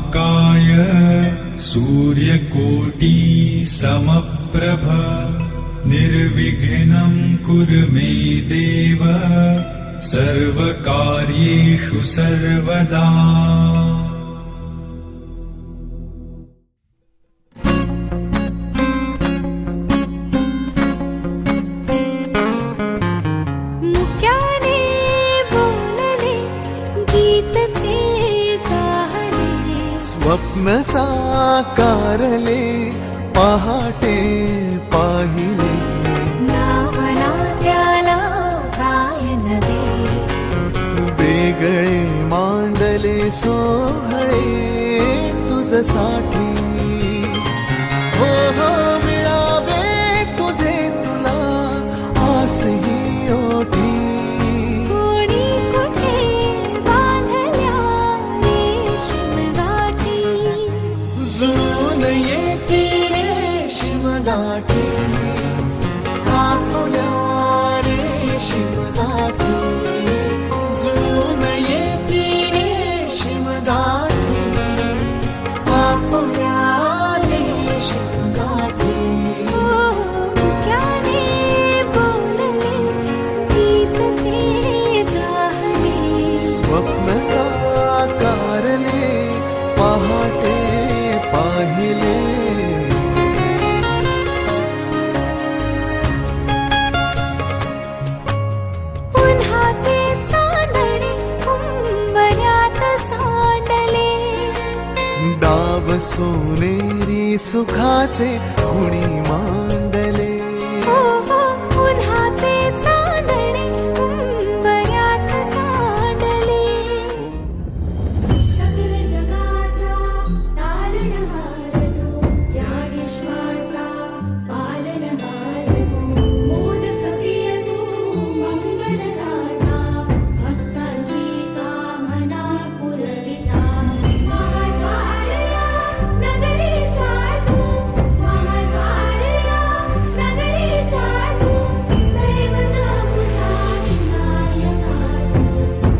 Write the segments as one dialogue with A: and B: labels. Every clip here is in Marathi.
A: महाकाय सूर्यकोटि समप्रभ निर्विघ्नं कुरु मे देव सर्वकार्येषु सर्वदा।
B: स्वप्न साकारले पहाटे पाहिले
C: नावना त्याला काय नवे
B: वेगळे मांडले सोहळे तुझसाठी हो हो मिळावे तुझे तुला आसही ओठी
C: कोणी कुठे बांधल्या रेशीम गाठी
B: जुळून येती रेशीम गाठी कापुल्या रेशीम गाठी जुळून येती रेशीम गाठी कापुल्या रेशीम गाठी
C: मुक्याने बोलले गीत ते जाहले
B: स्वप्न साकारले पहाटे पाहिले
C: उन्हाचे चांदणे कुंभऱ्यात सांडले
B: डाव सोनेरी सुखाचे कुणी मांडले
C: हो हो उन्हाचे चांदणे कुंभऱ्यात सांडले सकल जगाचा तारणहार तो या विश्वाचा पालनहार तो मोदक प्रिय तू मंगलदाता भक्तांची कामना पुरविता महाद्वारया नगरीचा तू महाद्वारया नगरीचा तू दैवत मुझा विनायका तू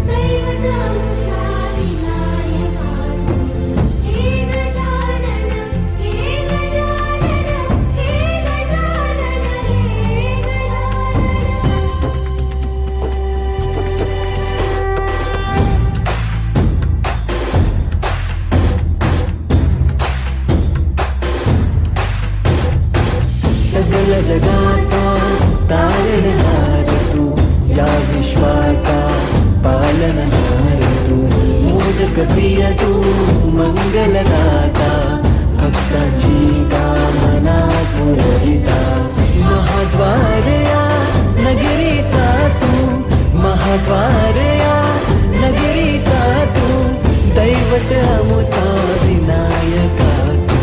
C: दैवत मुझा विनायका तू हे गजानन हे गजानन हे गजानन हे गजानन
D: सकल जगाचा तारणहार तू या विश्वाचा पालनहार तू मोदक प्रिय तू मंगलदाता भक्तांची कामना पुरविता महाद्वारया नगरीचा तू महाद्वारया नगरीचा तू दैवत अमुचा विनायका तू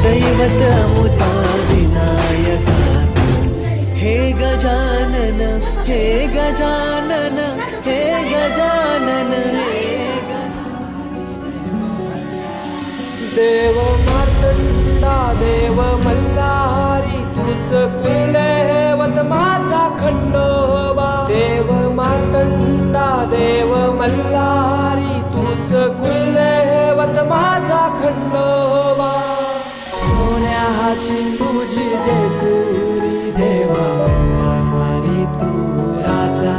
D: दैवत अमुचा विनायका तू हे गजानन हे गजानन हे गजानन हे
E: देव मार्तंडा देव मल्हारी तूच कुलदैवत माझा खंडोबा देव मार्तंडा देव मल्हारी तूच कुलदैवत माझा खंडोबा सोन्याची तुझी जेजुरी देवा मल्हारी तू राजा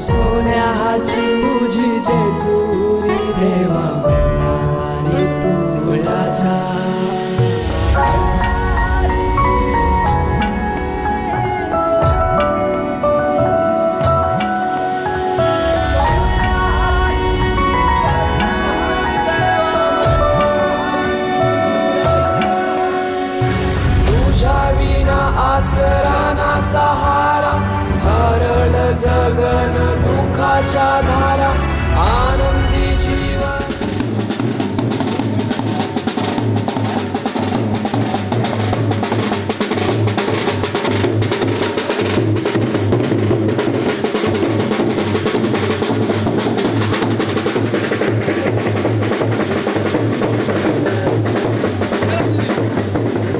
E: सोन्याची तुझी जेजुरी देवा मल्हारी तू राजा तुझ्या विना आसरा ना सहारा हरळ जगन दुःखाच्या धारा आनंदी जीवन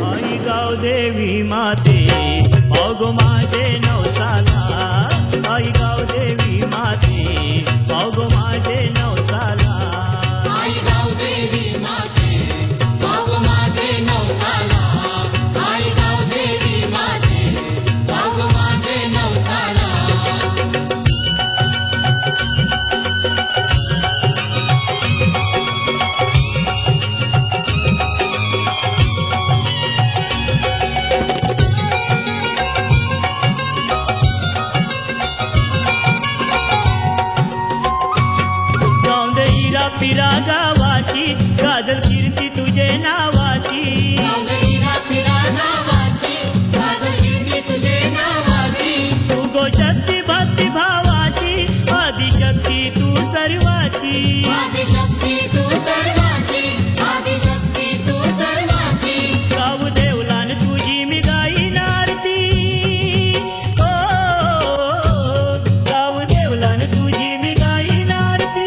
F: आई गाव देवी माते पावगो माझे नवसाला आई गाव देवी माते पावगो माझे नवसाला देवाची गाजल कीर्ती तुझे नावाची तू गोशक्ती भक्ती भावाची आदिशक्ती तू सर्वाची गाऊ देवलान तुझी मी गाईन आरती ओ गाऊ देवलान तुझी मी गाईन आरती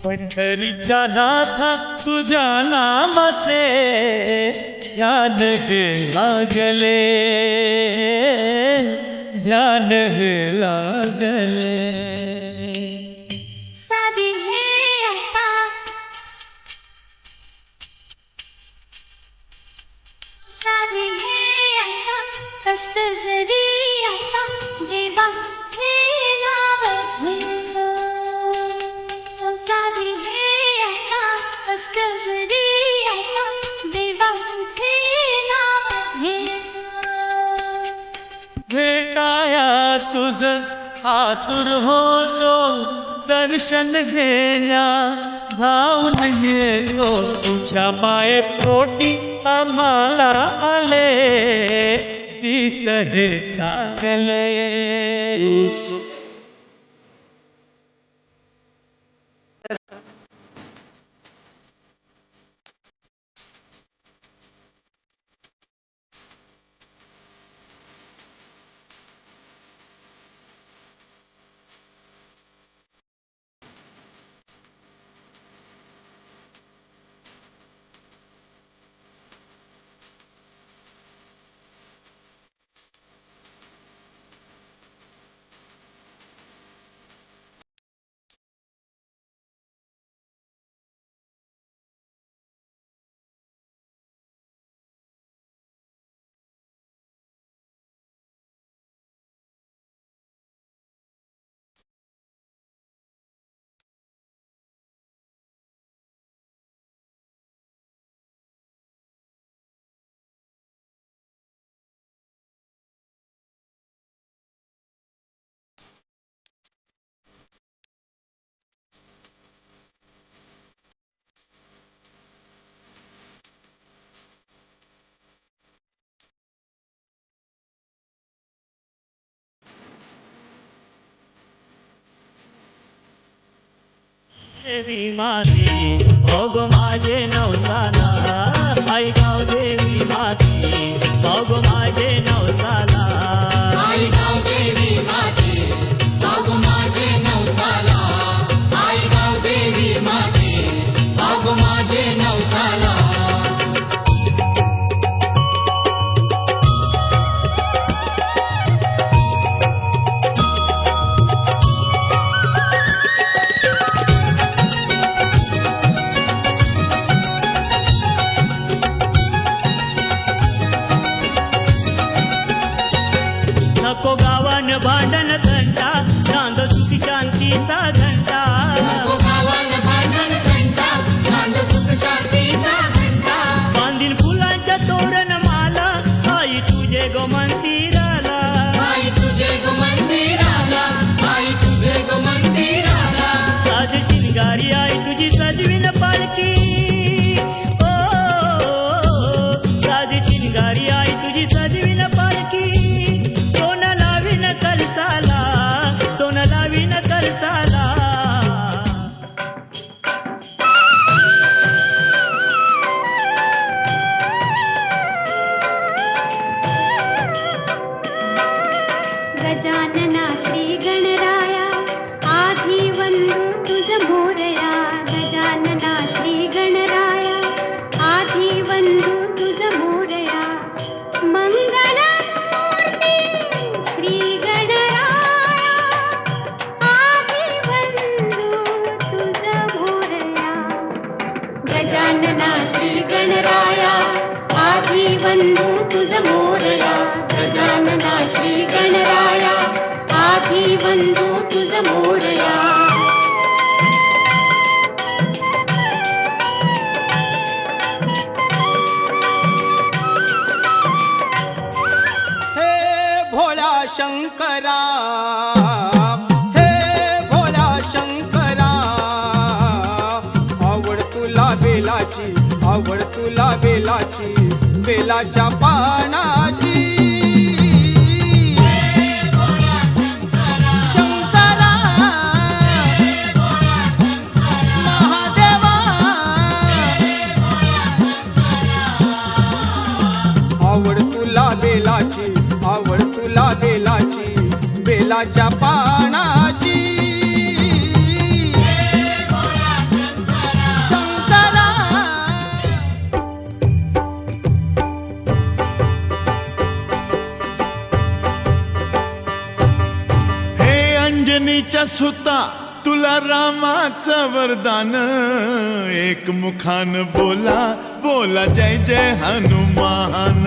G: पंढरीच्या नाथा तुझ्या नामाचे ज्ञान हे लागले ज्ञान हे लागले
C: कष्ट जरी आता देवाचे नाव घेतो संसारी हे आता कष्ट जरी आता देवाचे नाव घेतो
G: भेटाया तुझ आतुर होतो दर्शन घेण्या धावून गेलो तुझ्या माये पोटी आम्हाला आले दिस हे चांगले
F: देवी माती भोग माझे नवसाला आई गाव देवी माती भोग माझे नवसाला नको गावान भांडण घंटा नांद सुख शांतीचा घंटा बांधील फुलांच्या तोरण माला आई तुझे गो मंदिराला साज शिंगारी आई तुझी सजविन पालखी ओ साज शिंगारी आई तुझी सजविन पालखी सोनं लावीन कलसाला
C: बंधू तुझ मोरया गजानना श्री गणराया आधी बंधू तुझ मोरया
G: हे भोळा शंकरा हे भोळा शंकरा आवड तुला बेलाची आवड तुला बेलाची बेलाच्या पानाची शंकरा महादेवा आवड तुला बेलाची आवड तुला बेलाची बेलाच्या पानाची शंकरा
H: हे अंजनीच्या सुता तुला रामाचं वरदान एक मुखान बोला बोला जय जय हनुमान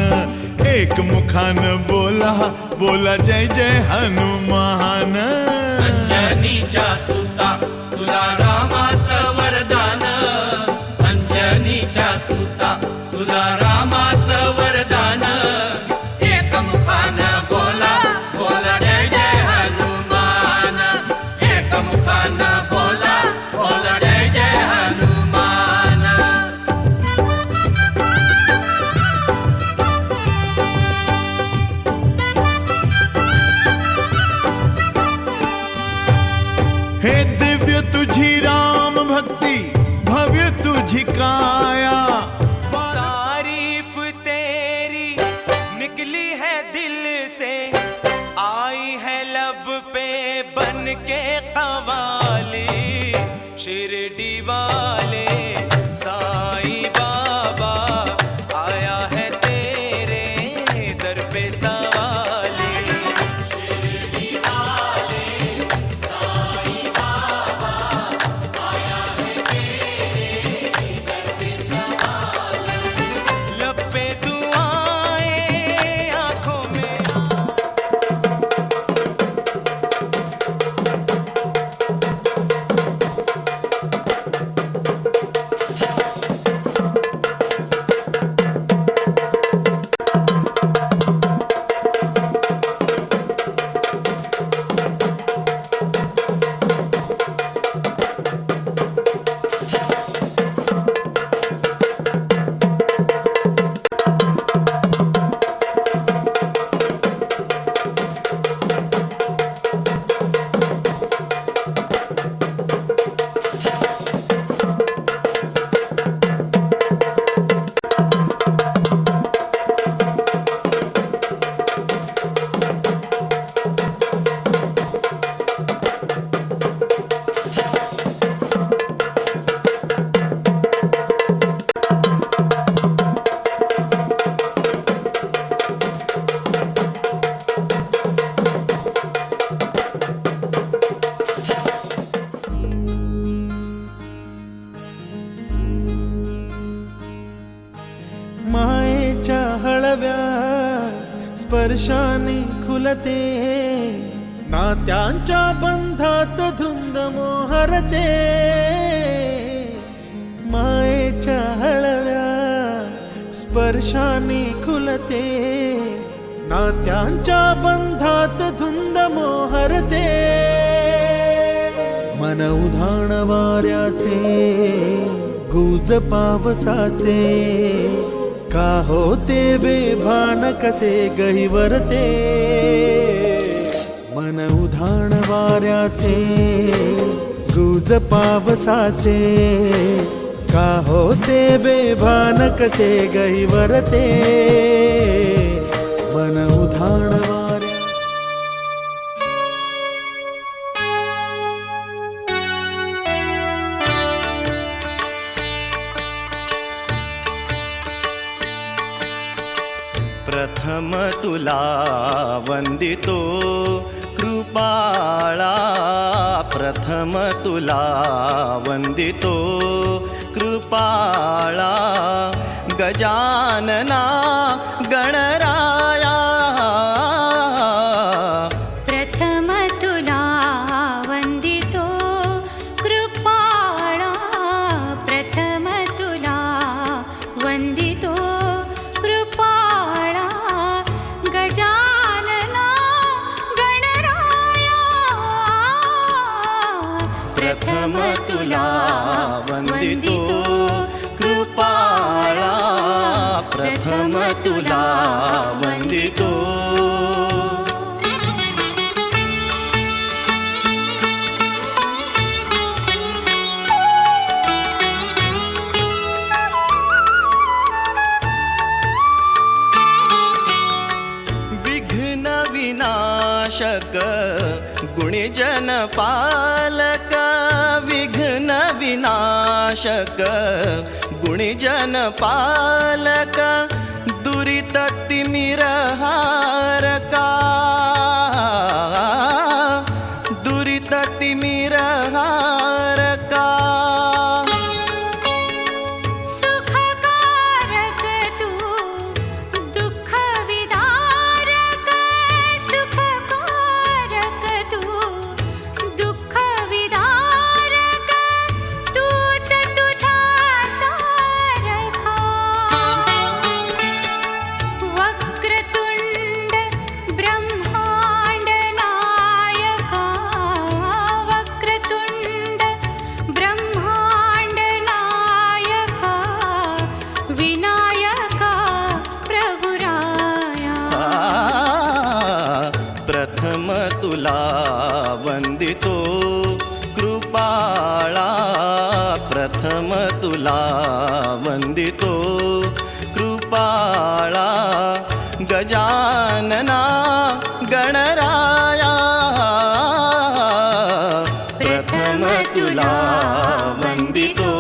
H: एक मुखान बोला बोला जय जय हनुमान
I: अंजनीच्या सुता तुला रामाचं वरदान अंजनीच्या सुता तुला रामाचं वरदान एक मुखान बोला बोला जय जय हनुमान एक मुखान बोला बोला जय जय हनुमान
H: हे दिव्य तुझी राम भक्ती भव्य तुझी काया
E: तारीफ तेरी निकली है दिल से आई है लब पे बन के कवाली शिरडी वाले साईं बाबा आया है तेरे दर पे सवाली शिरडी वाले साईं बाबा आया है तेरे दर पे सवाली लब पे दुआएं आंखों में
B: मायेच्या हळव्या स्पर्शाने खुलते नात्यांच्या बंधात धुंद मोहरते मायेच्या हळव्या स्पर्शाने खुलते नात्यांच्या बंधात धुंद मोहरते मन उधाण वाऱ्याचे गुज पावसाचे का होते बेभान कसे गहिवरते मन उधाण वाऱ्याचे गुज पावसाचे का होते बेभान कसे गहिवरते मन उधाण वाऱ्या
D: प्रथम तुला वंदितो कृपाळा प्रथम तुला वंदितो कृपाळा गजानना प्रथम तुला वंदितो. विघ्न विनाशक गुणीजन पालक, विघ्न विनाशक गुणीजन पालक, दुरित तिमिरहारका, दुरित तिमिरहारका.
C: सुखकारक तू दुःख विदारक, सुखकारक तू दुःख विदारक, तूच तुझ्या सारखा. वक्रतुंड ब्रह्मांड नायका, वक्रतुंड ब्रह्मांड नायका, विनायका प्रभुराया.
D: प्रथम तुला वंदितो कृपाळा, प्रथम तुला वंदितो कृपाळा. गजानना गणराया, प्रथम तुला वंदितो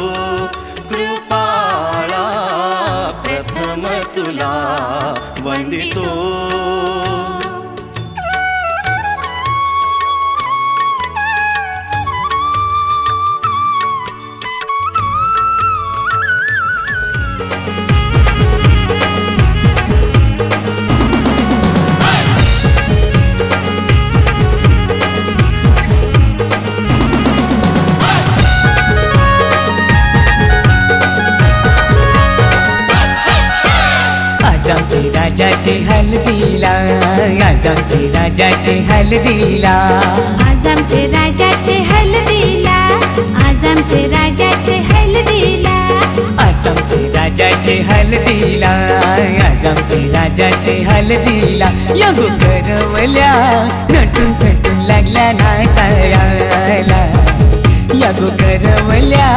D: कृपाळा, प्रथम तुला वंदितो.
J: आज आमचे राजाचे हल्दीला, आज आमचे राजाचे हल्दीला,
C: आज आमचे राजाचे हल्दीला, आज आमचे राजाचे हल्दीला.
J: आज आमचे राजाचे हल्दीला, आज आमचे राजाचे हल्दीला. यगो करवल्या नटून थटून लागल्या नाचायला, यगो करवल्या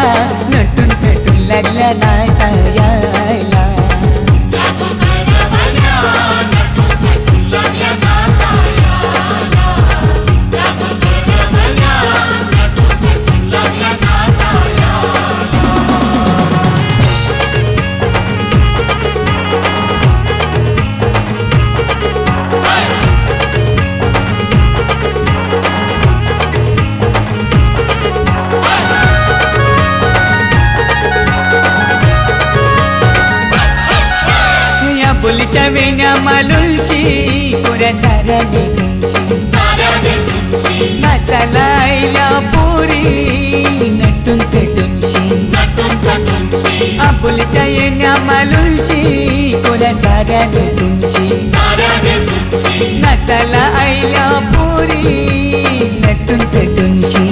J: नटून थटून लागल्या नाचायला. बोलीच्या वेण्या मालुशी, कोऱ्या साऱ्याने सुमशी, नाचाला आईल्या पोरी नटून पेटूनशी. आबोलीच्या येण्या मालुशी, कोऱ्या साऱ्याने सुमशी, नाचाला आईल्या पोरी नटून पेटूनशी.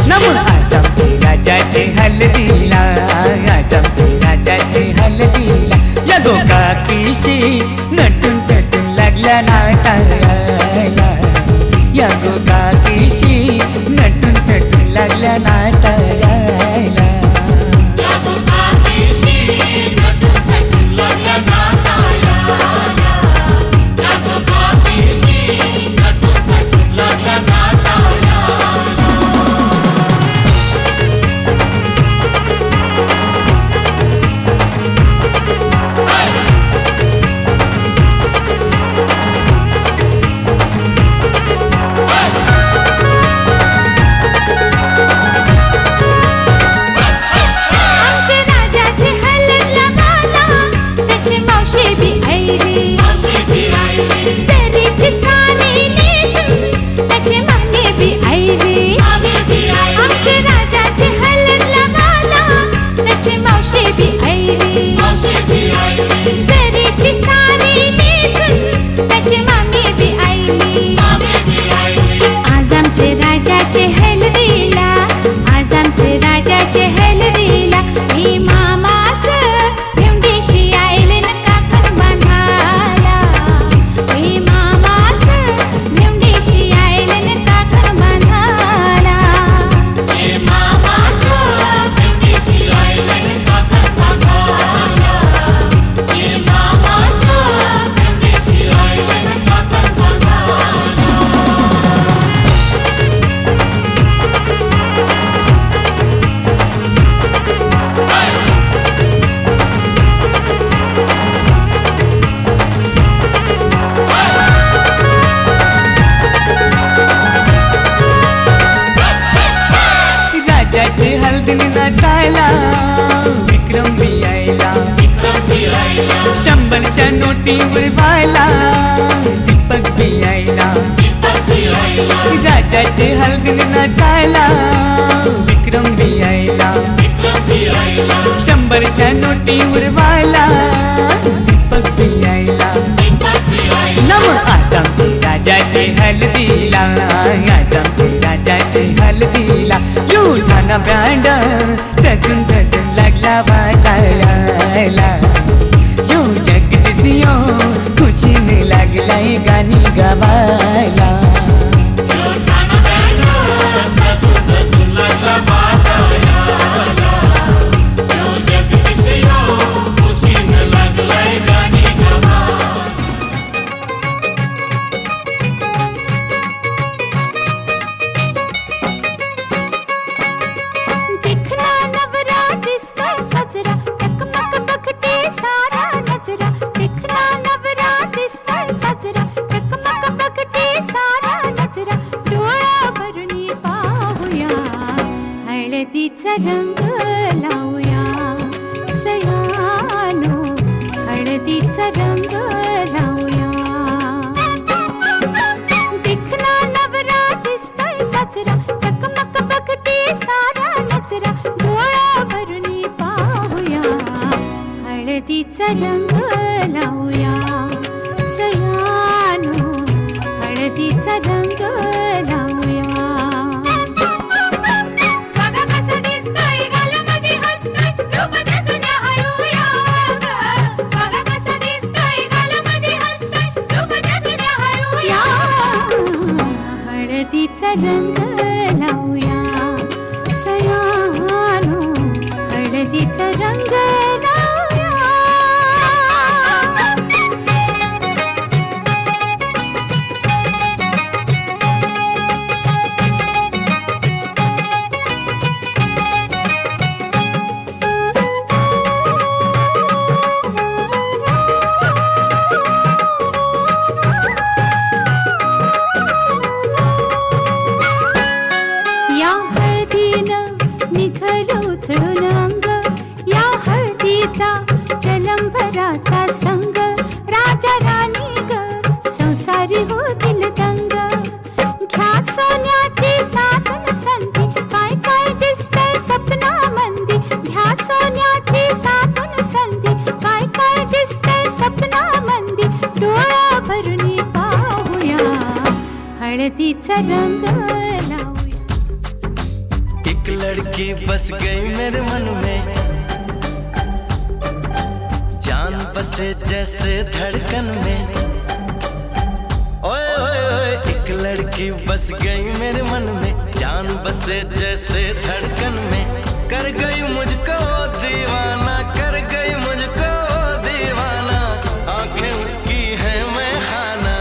J: नमून आज आमचे राजाचे हल्दीला, आज आमचे राजाचे हल्दीला. यगो काकीशी नटून पेटून लागल्या नाचायला, यगो काकीशी नटून पेटून लागल्या नाचायला. शंभरच्या नोटीवर वाला दीपक बियायला राजाचे हलगन नाचायला विक्रम बियायला शंभरच्या नोटीवर वाला दीपक बियायला नम आज आमचे राजाचे हलदीला आज आमचे राजाचे हलदीला युठाना बँड सजून सजून लागला वाजायला यो जगदीसियो खुशीने लागलाय गाणी गावायला
C: हळदीचा रंग लावूया सयानो हळदीचा रंग लावूया दिखना नवरा दिसतोय साजरा चकमक बघते सारा नजरा डोळा भरुनी पाहूया हळदीचा रंग लावूया सयानो हळदीचा रंग लावूया हळदीचा रंग लावूया सयानो हळदीचा रंग लावूया या हळदीनं निघलो चढून अंग या हळदीचा जलंभराचा संग राजा राणी ग संसारी होतील दंग घ्या सोन्याची साधन संधी काय काय दिसतंय सपनामंदी घ्या सोन्याची साधन संधी काय काय दिसतंय सपनामंदी डोळा भरुनी पाहूया हळदीचा रंग लावूया
D: एक लड़की बस गई मेरे मन में जान बसे जैसे धड़कन में ओए ओए ओए एक लड़की बस गई मेरे मन में जान बसे जैसे धड़कन में कर गई मुझको दीवाना कर गई मुझको दीवाना आंखें उसकी है मैं खाना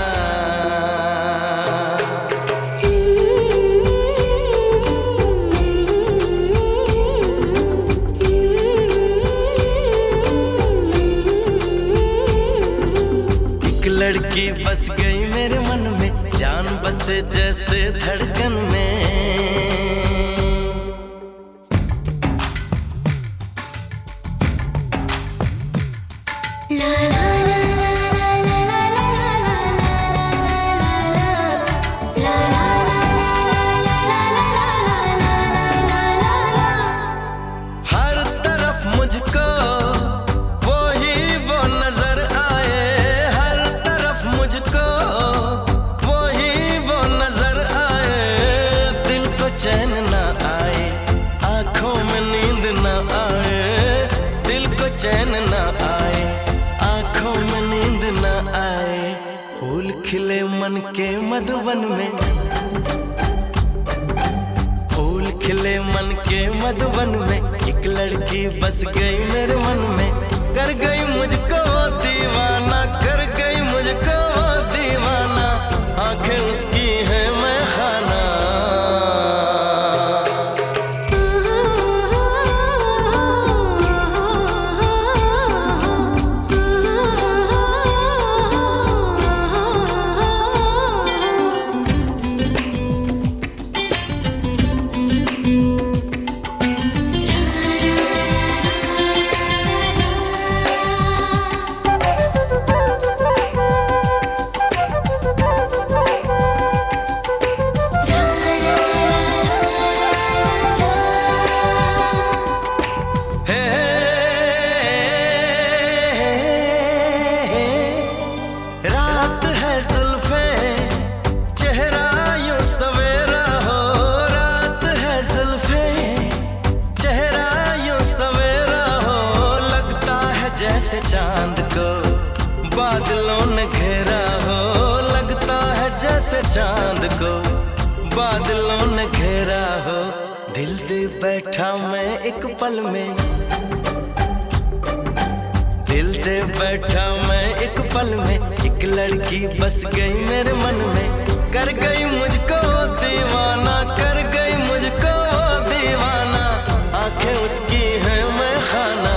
D: लड़की बस गई मेरे मन में जान बसे जैसे धड़कन में हर तरफ मुझको वो ही वो नजर आए हर तरफ मुझको वो ही वो नजर आए दिल को चैन ना आए आंखों में नींद ना आए दिल को चैन ना आए आंखों में नींद ना आए फूल खिले मन के मधुबन में फूल खिले मन के मधुबन में एक लड़की बस गई मेरे मन में कर गई मुझको दीवाना कर गई मुझको दीवाना आंखें उसकी है मैं खाना बादलों ने घेरा हो, लगता है जैसे चांद को। बादलों ने घेरा हो, दिल दे बैठा मैं एक पल में। दिल दे बैठा मैं एक पल में, एक लड़की बस गई मेरे मन में। कर गई मुझको दीवाना, कर गई मुझको दीवाना, आंखें उसकी है मैं खाना।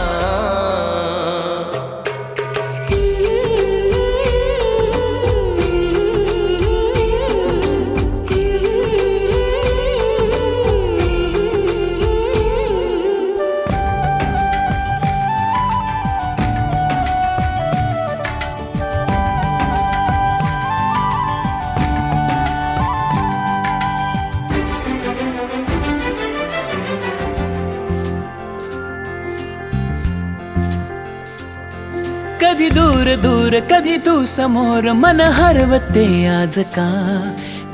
J: कधी दूर दूर कधी तू समोर, मन हरवते आज का।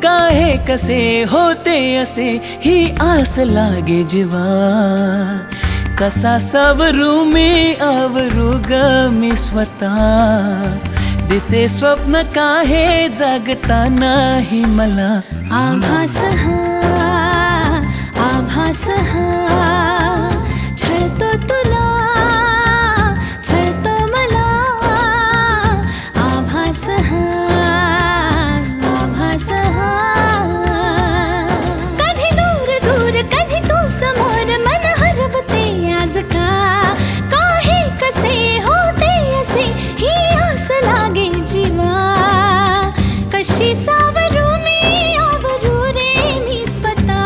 J: काहे कसे होते असे ही आस लागे जीवा। कसा सावरू मी आवरू ग मी स्वतः, दिसे स्वप्न काहे जागता नाही मला।
C: आभास हा आभास हा, छळतो तुला छळतो मला। आभास हा आभास हा, कधी दूर दूर कधी तू समोर, मन हरवते आज का। काहे कसे होते असे ही आस लागे जीवा। कशी सावरू मी आवरू रे मी स्वतः,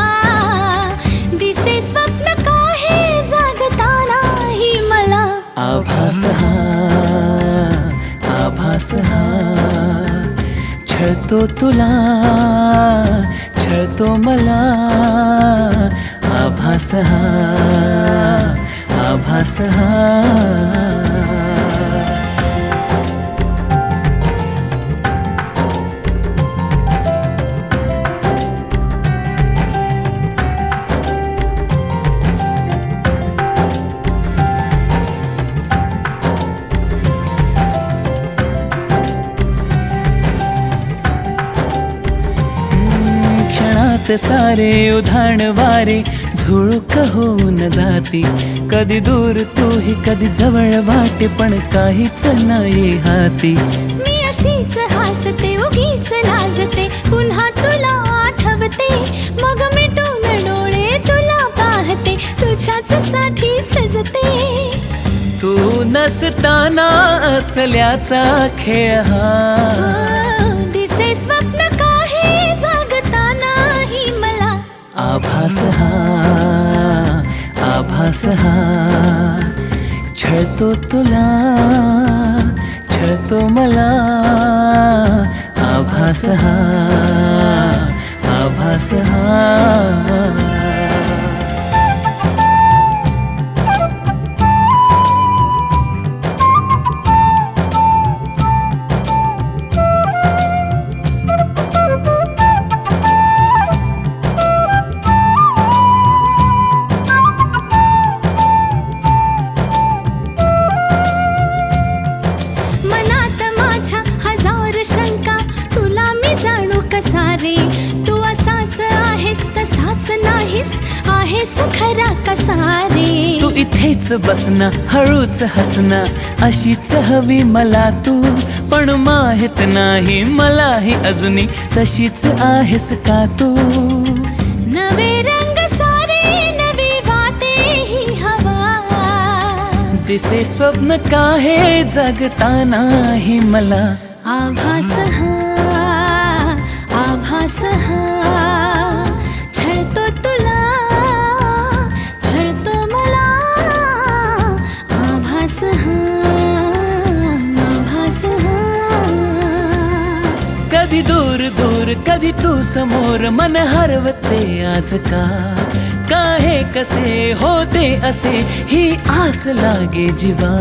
C: दिसे स्वप्न काहे जागता नाही मला।
J: आभास हा आभास हा, छळतो तुला छळतो मला। आभास हा आभास हा। सारे उधाण वारे झुळूक होऊन जाती। कधी दूर तूही कधी जवळ वाटे, पण काहीच नाही हाती।
C: मी अशीच हसते उगीच लाजते, पुन्हा तुला आठवते। मग मिटून डोळे तुला पाहते, तुझ्याच साठी सजते।
J: तू नसताना असल्याचा खेळ हा,
C: दिसे स्वप्न काहे जागता नाही मला।
J: आभास हा आभास हा, छळतो तुला छळतो मला। आभास हा आभास हा।
C: मनात माझ्या हजार शंका, तुला मी जाणू कसा रे। तू असाच आहेस तसाच नाहीस, आहेस खरा कसा रे।
J: तू इथेच बसना हळूच हसना, अशीच हवी मला तू। पण माहित नाही मलाही अजूनही तशीच आहेस का तू।
C: नवे रंग सारे नवी वाटे ही हवा,
J: दिसे स्वप्न काहे जगता नाही मला।
C: आभास हा आभास हा, छळतो तुला छळतो मला। आभास हा आभास हा,
J: कधी दूर दूर कधी तू समोर, मन हरवते आज का। काहे कसे होते असे ही आस लागे जीवा।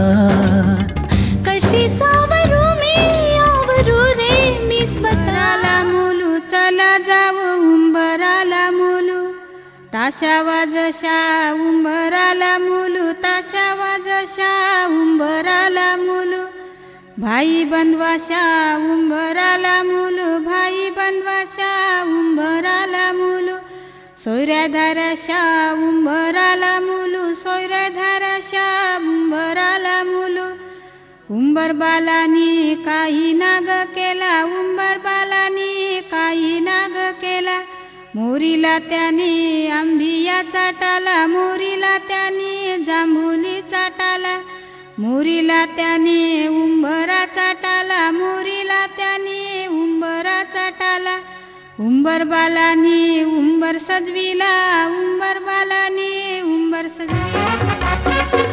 C: कशी सावरू मी आवरू रे मी स्वतःला। मुलू चला जाऊ उंबराला मुलू, ताशा वाजशा उंबराला मुलू, ताशा वाजशा उंबराला मुलू। भाई बंधवाशा उंबराला मुलू भाई बंधवाशा उंबराला मुलू सोयऱ्या धाराशा उंबराला मुलू सोयऱ्या धाराशा उंबराला मुलू उंबर बालानी काही नाग केला उंबर बालानी काही नाग केला मोरीला त्याने आंबिया चाटाला मोरीला त्याने जांभुली चाटाला मोरीला त्याने उंबरा चाटाला मोरीला त्याने उंबरा चाटाला उंबर बालानी उंबर सजविला उंबर बालानी उंबर सजविला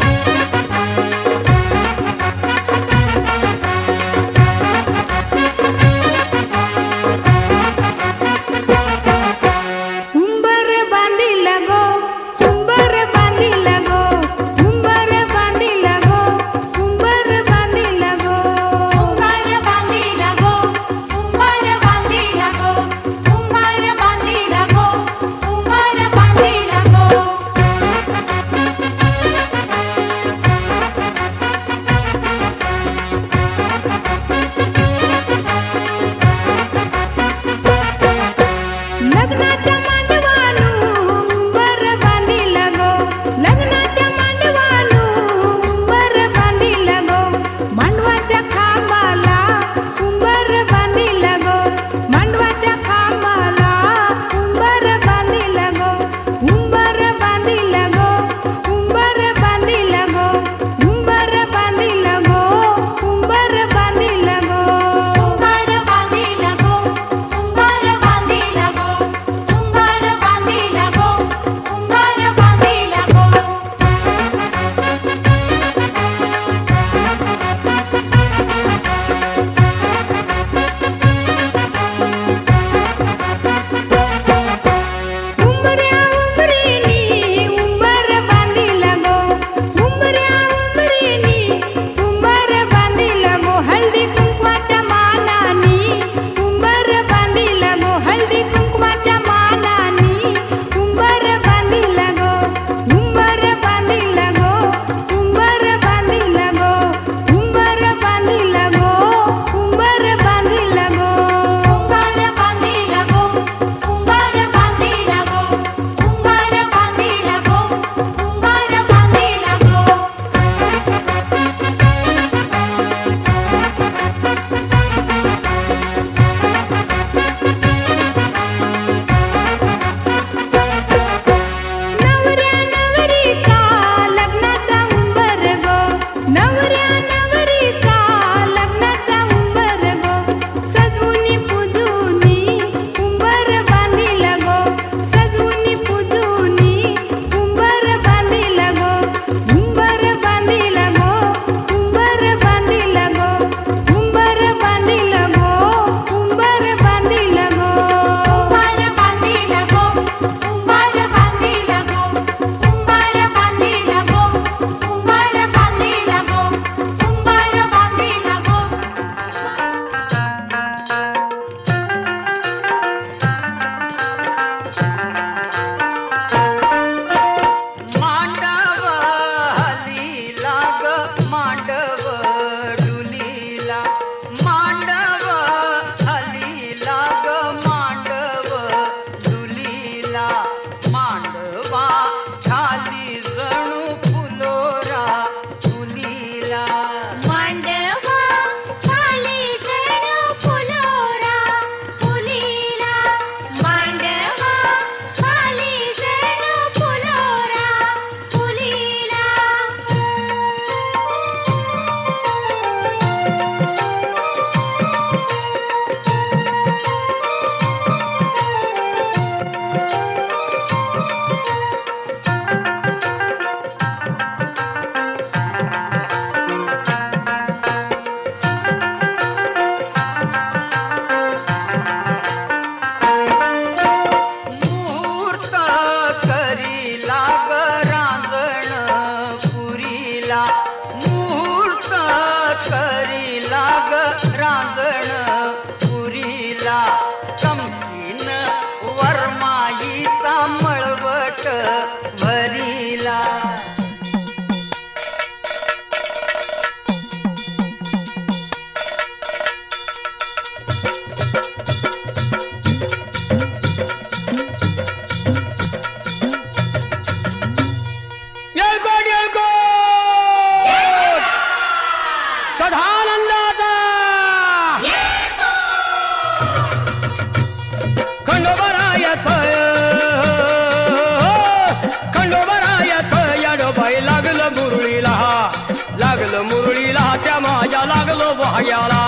D: भाग्याला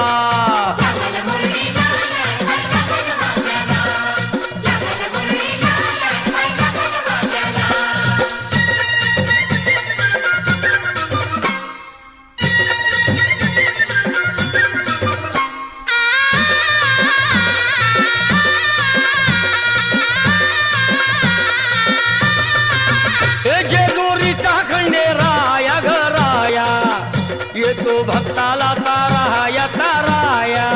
D: जेजुरीचा खंडेराया घराया येतो भक्ताला ताराया ताराया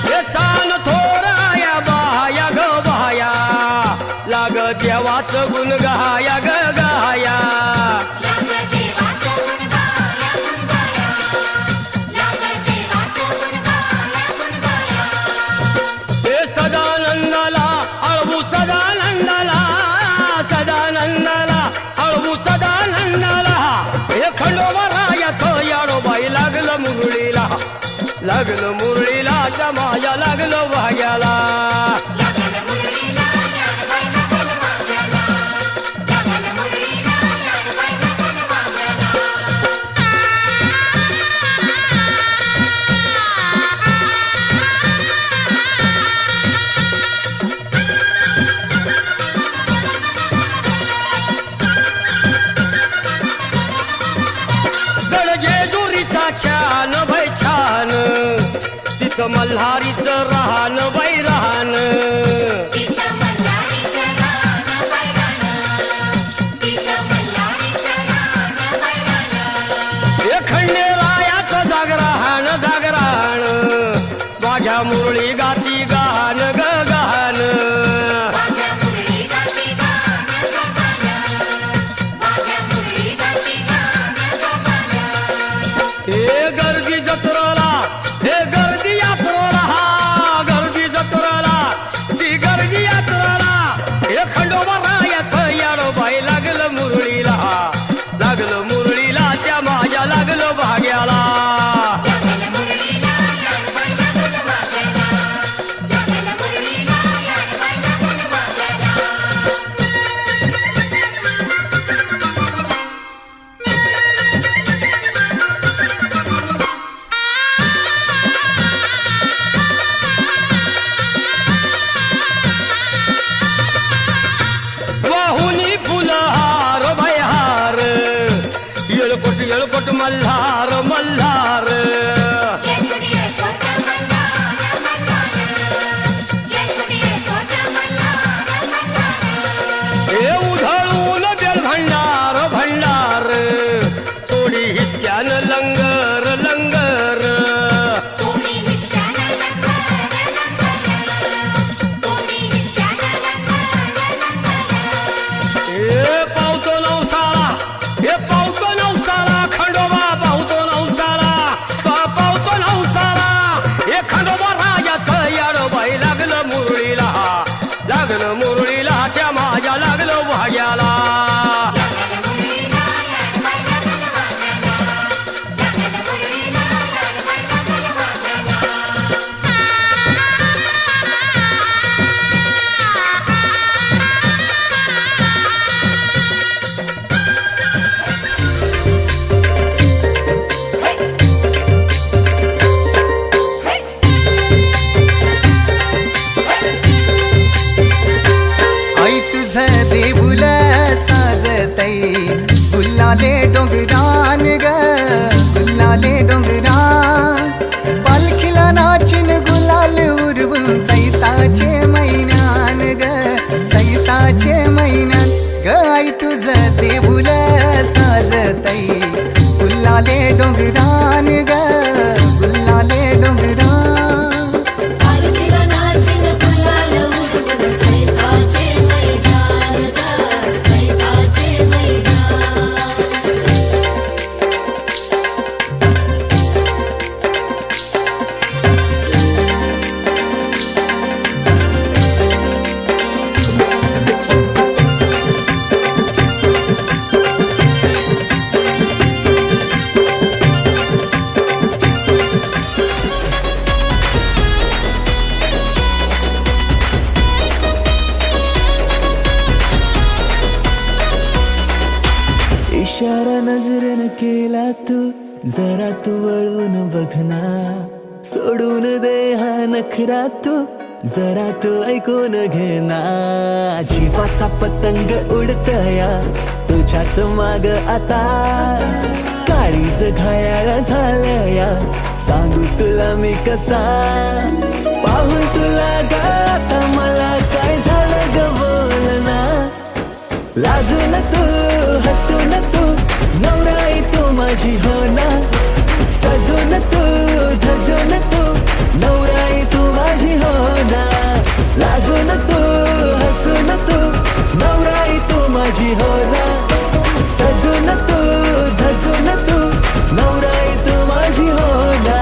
D: हे सान थोराया बाया ग बाया लाग देवाचं गुण गाया ग गाया सदानंदाला अळवू सदानंदाला सदानंदाला अळवू सदानंदाला हे खंडोबारायाचं याडोबाई लागलं मुरळीला त्या माझ्या लागलं भाग्याला छान बाई छान तिथं मल्हारीचं राहण बाई राहण हे खंडेरायाचं जागराहण जागराहण माझ्या मुरळी गाती गाहन ग गाहन हे गर्दी जत्रेला हे गर्दी यात्रेला गर्दी जत्रेला ती गर्दी यात्रेला हे खंडोबारायाचं याडोबाई लागलं मुरळीला त्या माझ्या लागलं भाग्याला येळकोट मल्हार मल्हार हे उधळून बेल भंडार भंडार थोडी हिसक्यान लंगर लंगर हे पावतो नवसाळा हे पावतो नवसाळा खंडोबा पावतो नवसाळा पावतो नवसाळा हे खंडोबा राजाचं याडोबाई लागलं मुरळीला त्या माझ्या लागलं भाग्याला
B: आई तुझं देऊळ साजतई गुल्लाले डोंगरान ग गुल्लाले डोंगरान पालखीला नाचिन गुलाल उरवून चैताचे महिन्यान ग चैताचे महिन्यान ग आई तुझं देऊळ साजतई गुल्लाले डोंगरान ग गुल्लाले डोंगरान
J: इशारा नजरेनं केला तू, जरा तू वळून बघना, सोडून दे हा नखरा तू, जरा तू ऐकून घेना. जीवाचा पतंग उडतया तुझ्याच माग आता, काळीज घायाळ झालया, सांगू तुला मी कसा. पाहून तुला गाता मला काय झालं ग बोलना, लाजून तू हसून तू नवराई तू माझी हो ना, सजून तू धजून तू नवराई तू माझी हो ना, लाजून तू हसून तू नवराई तू माझी हो ना, सजून तू धजून तू नवराई तू माझी हो ना.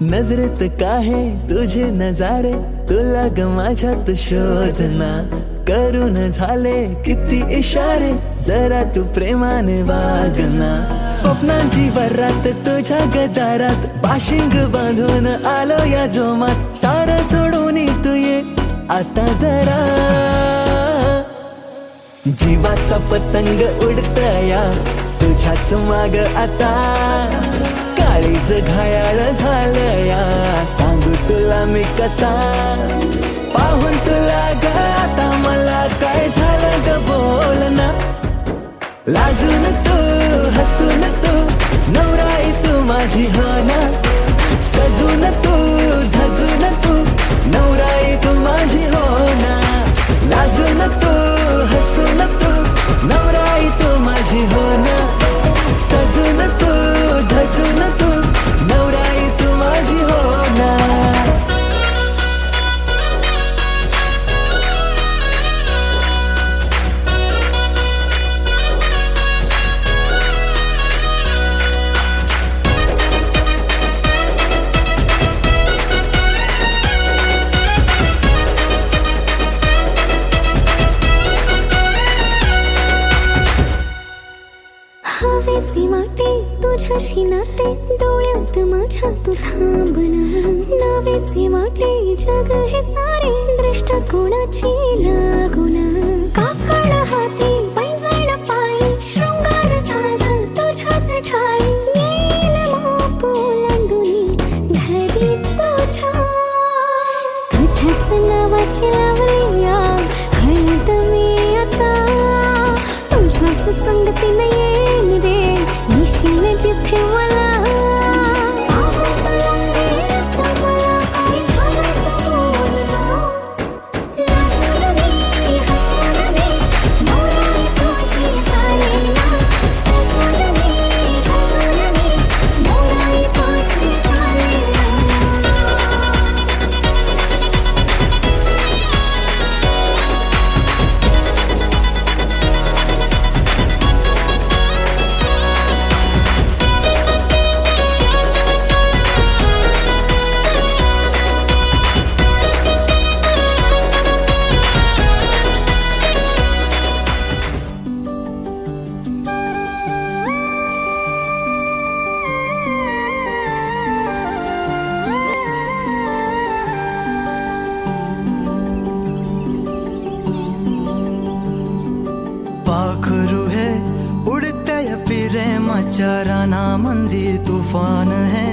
J: नजरेत काहे तुझे नजारे, तुला ग माझ्यात शोधना, करून झाले किती इशारे, जरा तू प्रेमाने वागना. स्वप्नांची वरात तुझ्या गदारात, बाशिंग बांधून आलो या जोमात, सारं सोडून तू ये आता जरा. जीवाचा पतंग उडतया तुझ्याच माग आता, काळीज घायाळ झालया, सांगू तुला मी कसा. पाहून तुला गाता मला काय झालं ग बोलना, लाजून तू हसून तू नवराई तू माझी हो ना, सजून तू धजून तू नवराई तू माझी हो ना, लाजून तू हसून तू नवराई तू माझी हो ना, सजून तू धजून तू नवराई तू माझी हो ना.
C: हवेसी वाटे तुझ्याशी नाते, डोळ्यात माझ्या तू थांबना, नवेसी वाटे जग हे सारे, दृष्टिकोनाची लागुना. काकड हाती पैंजण पायी, शृंगार साज तुझ्याच ठाई, येईल माप ओलांडुनी घरी तुझ्या. तुझ्याच नावाची लावूया हळद मी आता, तुझ्याच संगतीने येईन रे निशील जिथे मला.
J: पाखरू है उड़ते प्रेमाचाराना मंदी, तूफान है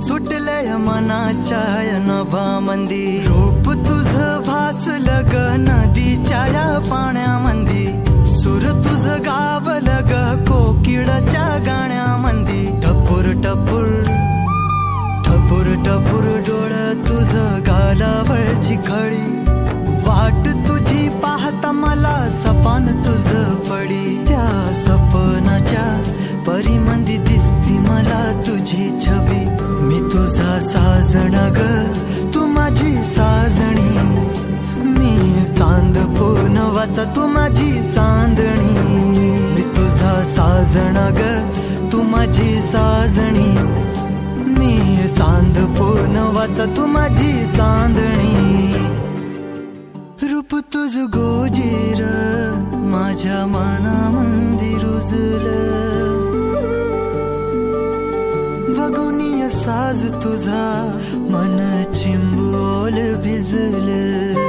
J: सुटलय मनाच्या नभा मंदी. रूप तुझ भासलं ग नदीच्या या पाण्यामंदी, सुर तुझ गावलं ग कोकिळाच्या गाण्यामंदी. टपूर टपूर टपूर टपूर डोळ तुझ गालावरची खळी, वाट तुझी पाहता मला सपान तुझ पडी. त्या सपनाच्या परिमंदी दिसती मला तुझी छबी, मी तुझा साजण ग तू माझी साजणी, मी चांद पूनवाचा तू माझी चांदणी. मी तुझा साजण ग तू माझी साजणी, मी चांद पूनवा
B: वाचा तू माझी चांदणी रूप तुझ गोजीर माझ्या मनामंदी रुजलं बघुनिय साज तुझा मन चिंबोल भिजलं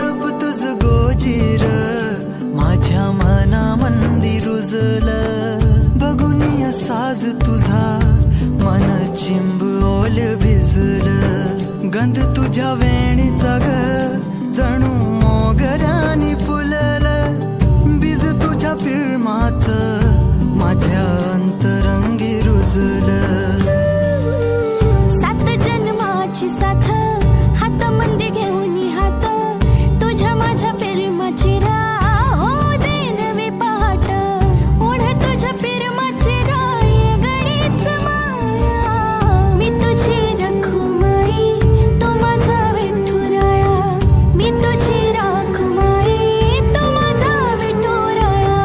B: रूप तुझ गोजीर माझ्या मनामंदी रुजलं बघुनिय साज तुझा मन चिंबोल भिजलं गंध तुझ्या वेणीचा ग जणू मोगऱ्यानी फुललं बीज तुझ्या पिळमाच माझ्या अंतरंगी रुजलं
C: सात जन्माची साथ हात मंदी घेऊन हात तुझ्या माझ्या प्रेमाची राह हो दे नवी पहाट ओढ तुझ्या प्रेमाची राह ये गडीच माया मी तुझी रखुमाई तू माझा विठुराया मी तुझी रखुमाई तू माझा विठुराया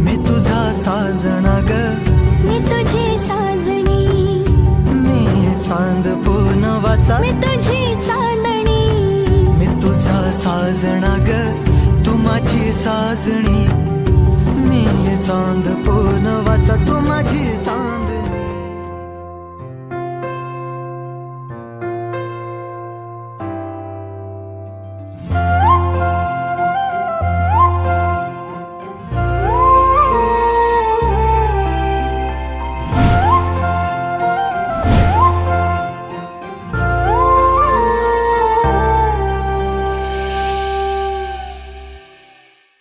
B: मी तुझा साजना ग
C: मी तुझी साजणी
B: मी चांद पूर्ण वाचा
C: मी तुझी चांदणी
B: मी तुझा साजना ग तू माझी साजणी मी चांद पूर्ण वाचा तू माझी चांदणी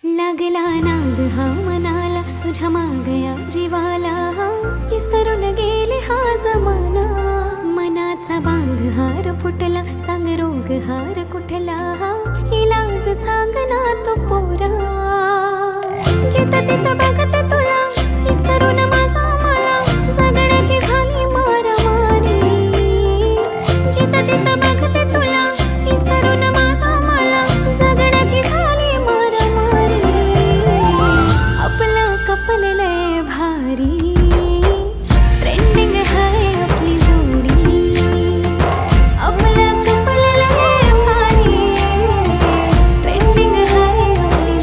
C: लागला नाद हा मनाला तुझ्या मागया जीवाला हा विसरून गेले हा जमाना मनाचा बांध हार फुटला सांग रोग हार कुठला हा इलाज सांग ना तो पोरा जिथं तिथं बघत तुला विसरून माझा मला जगण्याची झाली मारामारी जिथं तिथं बघते तुला विसरून माझा मला जगण्याची झाली मारामारी आपलं कपल लय भारी ट्रेंडिंग आहे आपली जोडी आपलं कपल लय भारी ट्रेंडिंग आहे आपली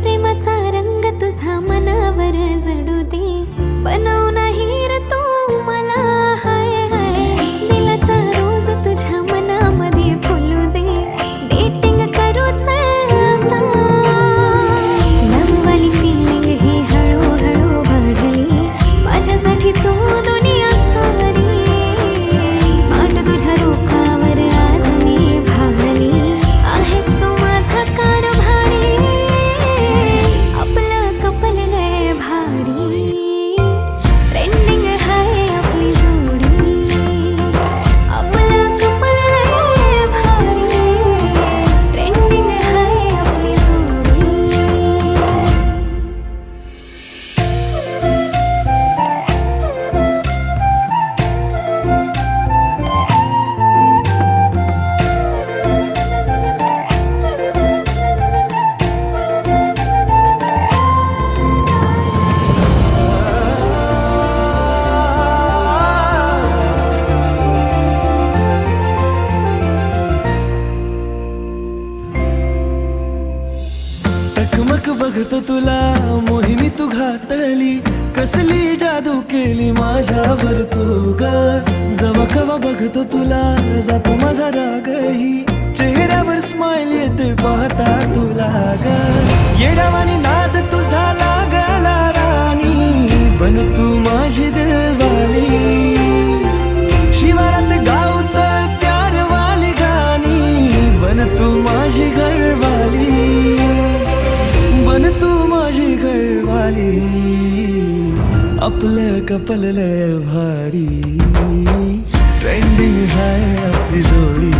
C: प्रेमाचा रंग तुझा मनावर जडू दे बनव नाही रे तू मला हाय हाय दिलाचा रोज तुझ्या मनामध्ये फुलू दे डेटिंग करूच आता लववाली फिलिंग ही हळूहळू वाढली माझ्यासाठी तू दुनिया सारी स्मार्ट तुझ्या रूपावर आज मी भावली आहेस तू माझा कारभारी आपलं कपल लय भारी ट्रेंडिंग आहे आपली जोडी आपलं कपल लय भारी ट्रेंडिंग आहे आपली जोडी
J: टकमक बघतो तुला मोहिनी तू घातली कसली जादू केली माझ्यावर तू ग जवा कवा बघतो तुला जातो माझा रागही चेहऱ्यावर स्माइल येते पाहता तुला ग येडावानी नाद तुझा लागला राणी बन तू माझी दिलवाली शिवारात गावचं प्यारवाली गाणी बन तू माझी घरवाली बन तू माझी घरवाली आपलं कपल लय भारी ट्रेंडिंग हाय आपली जोडी